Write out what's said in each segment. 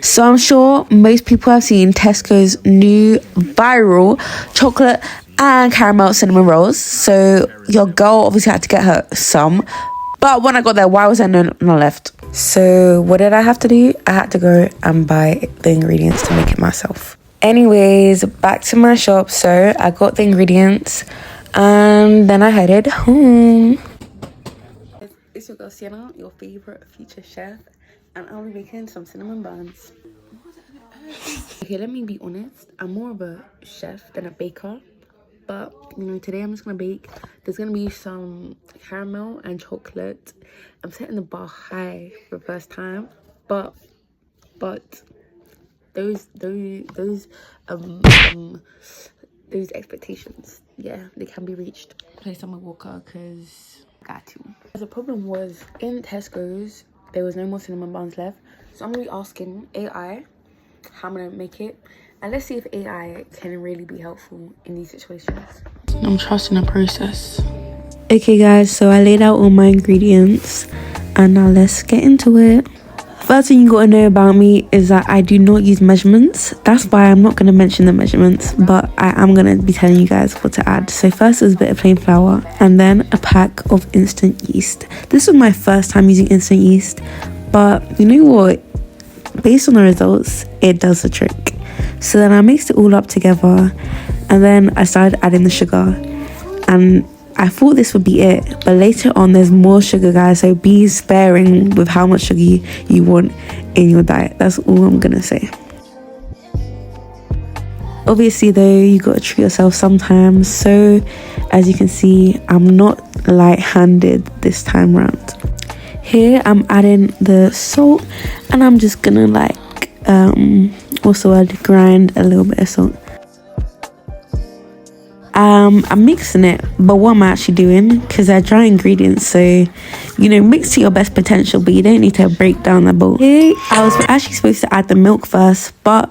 So I'm sure most people have seen Tesco's new viral chocolate and caramel cinnamon rolls. So your girl obviously had to get her some. But when I got there, why was there none left? So what did I have to do? I had to go and buy the ingredients to make it myself. Anyways, back to my shop. So I got the ingredients and then I headed home. It's your girl Sienna, your favorite future chef, and I'll be making some cinnamon buns. Okay, let me be honest, I'm more of a chef than a baker, but you know, today I'm just gonna bake. There's gonna be some caramel and chocolate. I'm setting the bar high for the first time, but those expectations, yeah, they can be reached. Place on my walker because I got to. The problem was in Tesco's there was no more cinnamon buns left, so I'm gonna be asking AI how I'm gonna make it, and let's see if AI can really be helpful in these situations. I'm trusting the process. Okay guys, so I laid out all my ingredients and now let's get into it. First thing you gotta know about me is that I do not use measurements. That's why I'm not gonna mention the measurements, but I am gonna be telling you guys what to add. So first is a bit of plain flour and then a pack of instant yeast. This was my first time using instant yeast, but you know what? Based on the results, it does the trick. So then I mixed it all up together and then I started adding the sugar, and I thought this would be it, but later on there's more sugar, guys, so be sparing with how much sugar you want in your diet. That's all I'm gonna say. Obviously though, you gotta treat yourself sometimes, so as you can see, I'm not light-handed this time around. Here I'm adding the salt, and I'm just gonna also grind a little bit of salt. I'm mixing it, but what am I actually doing? Because they're dry ingredients, so you know, mix to your best potential, but you don't need to break down the bowl. Here, I was actually supposed to add the milk first, but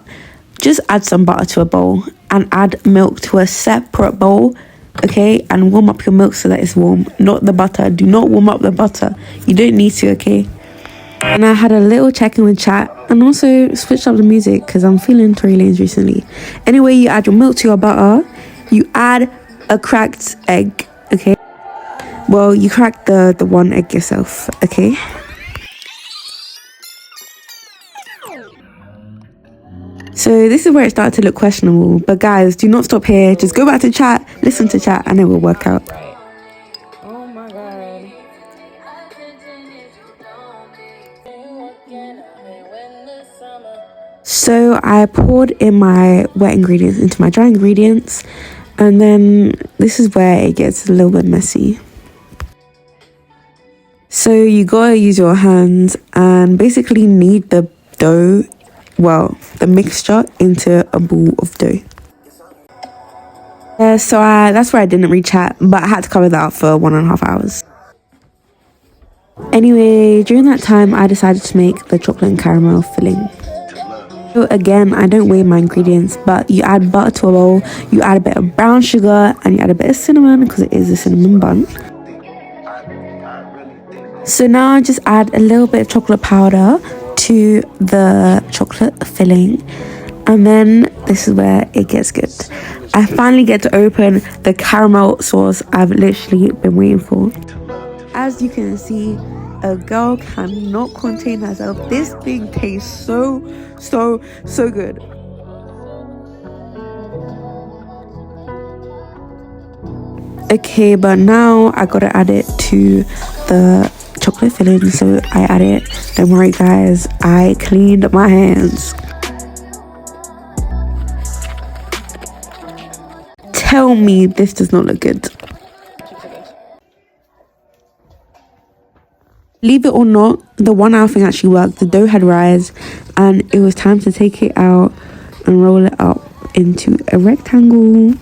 just add some butter to a bowl and add milk to a separate bowl, okay? And warm up your milk so that it's warm, not the butter. Do not warm up the butter. You don't need to, okay? And I had a little check-in with chat and also switched up the music because I'm feeling Tory Lanez recently. Anyway, you add your milk to your butter. You add a cracked egg, okay? Well, you crack the one egg yourself, okay? So this is where it started to look questionable. But guys, do not stop here. Just go back to chat, listen to chat, and it will work out. Oh my God. So I poured in my wet ingredients into my dry ingredients. And then this is where it gets a little bit messy. So you gotta use your hands and basically knead the dough, well, the mixture into a ball of dough. So that's where I didn't read chat, but I had to cover that up for 1.5 hours. Anyway, during that time, I decided to make the chocolate and caramel filling. So again, I don't weigh my ingredients, but you add butter to a bowl, you add a bit of brown sugar, and you add a bit of cinnamon because it is a cinnamon bun. So now I just add a little bit of chocolate powder to the chocolate filling, and then this is where it gets good. I finally get to open the caramel sauce I've literally been waiting for. As you can see, a girl cannot contain herself. This thing tastes so good. Okay, but now I gotta add it to the chocolate filling, so I add it. Don't worry guys, I cleaned my hands. Tell me this does not look good. Believe it or not, the 1 hour thing actually worked. The dough had rise, and it was time to take it out and roll it up into a rectangle.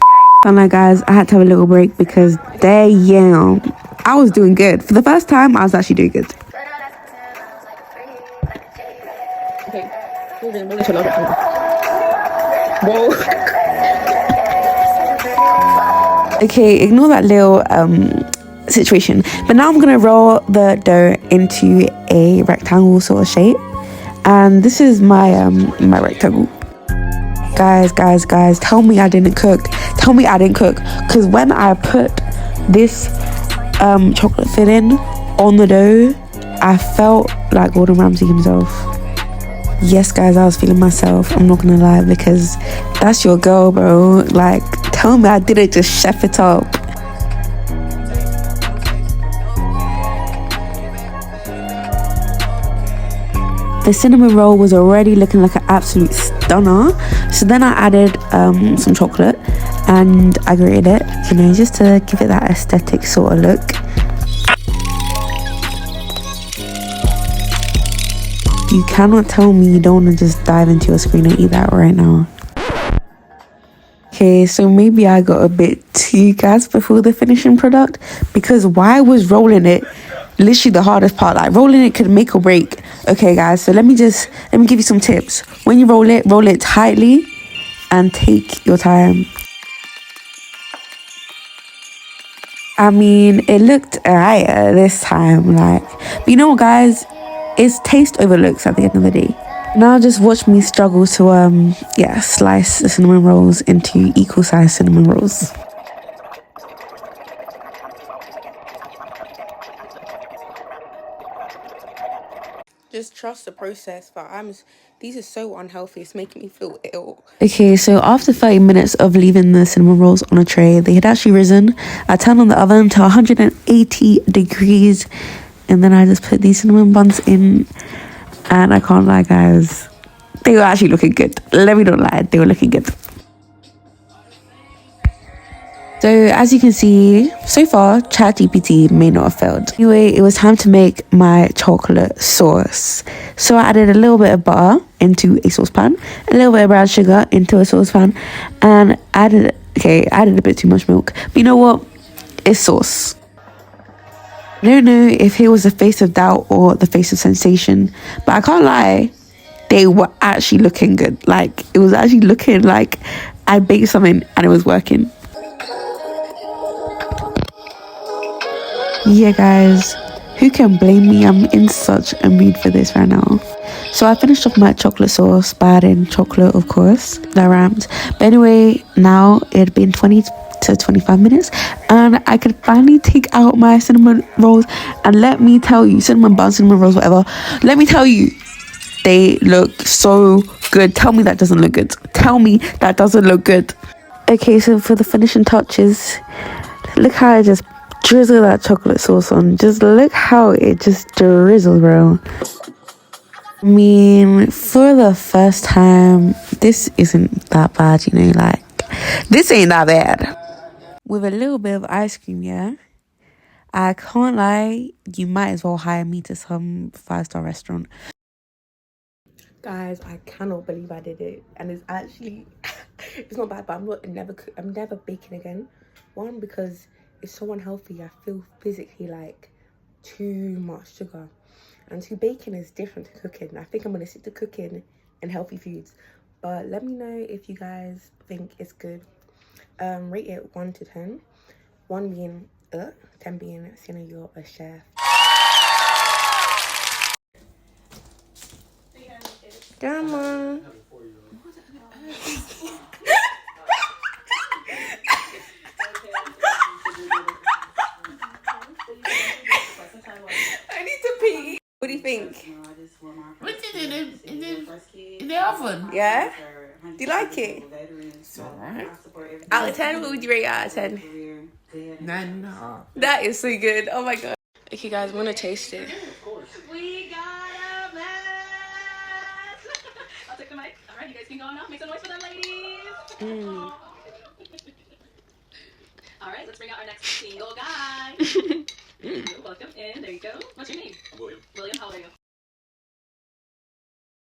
And like guys, I had to have a little break because damn, I was doing good. For the first time, I was actually doing good. Whoa. Okay, ignore that little situation, but now I'm gonna roll the dough into a rectangle sort of shape, And this is my my rectangle. Guys, tell me I didn't cook. Tell me I didn't cook. Because when I put this chocolate filling on the dough, I felt like Gordon Ramsay himself. Yes, guys, I was feeling myself. I'm not gonna lie, because that's your girl, bro. Like, tell me I didn't just chef it up. The cinnamon roll was already looking like an absolute stunner. So then I added some chocolate and I grated it, you know, just to give it that aesthetic sort of look. You cannot tell me you don't want to just dive into your screen and eat that right now. Okay, so maybe I got a bit too gassed before the finishing product, because why was rolling it literally the hardest part? Like, rolling it could make or break. Okay, guys, so let me give you some tips. When you roll it tightly and take your time. I mean, it looked alright this time, like, but you know what, guys? It's taste over looks at the end of the day. Now just watch me struggle to slice the cinnamon rolls into equal sized cinnamon rolls. Just trust the process, but these are so unhealthy. It's making me feel ill. Okay, so after 30 minutes of leaving the cinnamon rolls on a tray, they had actually risen. I turned on the oven to 180 degrees, and then I just put these cinnamon buns in, and I can't lie, guys, they were actually looking good. Let me not lie, they were looking good. So as you can see, so far, ChatGPT may not have failed. Anyway, it was time to make my chocolate sauce. So I added a little bit of butter into a saucepan, a little bit of brown sugar into a saucepan, and I added a bit too much milk. But you know what? It's sauce. I don't know if it was the face of doubt or the face of sensation, but I can't lie, they were actually looking good. Like, it was actually looking like I baked something and it was working. Yeah, guys, who can blame me? I'm in such a mood for this right now. So I finished off my chocolate sauce by adding chocolate, of course, that rhymes. But anyway, now it had been 20 to 25 minutes and I could finally take out my cinnamon rolls. And let me tell you, cinnamon buns, cinnamon rolls, whatever, let me tell you, they look so good. Tell me that doesn't look good. Tell me that doesn't look good. Okay, so for the finishing touches, look how I just drizzle that chocolate sauce on. Just look how it just drizzles, bro. I mean, for the first time, this isn't that bad, you know, like, this ain't that bad. With a little bit of ice cream, yeah, I can't lie, you might as well hire me to some 5-star restaurant. Guys, I cannot believe I did it, and it's actually it's not bad, but I'm never baking again. One, because it's so unhealthy. I feel physically like too much sugar, and two, baking is different to cooking. I think I'm gonna stick to cooking and healthy foods. But let me know if you guys think it's good. Rate it 1 to 10, 1 being 10 being Sienna, you're a chef. Come on. I need to pee. What do you think? What you did in the oven? Yeah? Do you like it? It's alright. Out of 10, what would you rate out of 10? 9.5. That is so good. Oh my god. Okay, guys, I'm gonna taste it. We got a mess. I'll take the mic. All right, you guys can go now. Make some noise for them, ladies. All right, let's bring out our next single guy. Welcome in. There you go. What's your name? William. William, how old are you?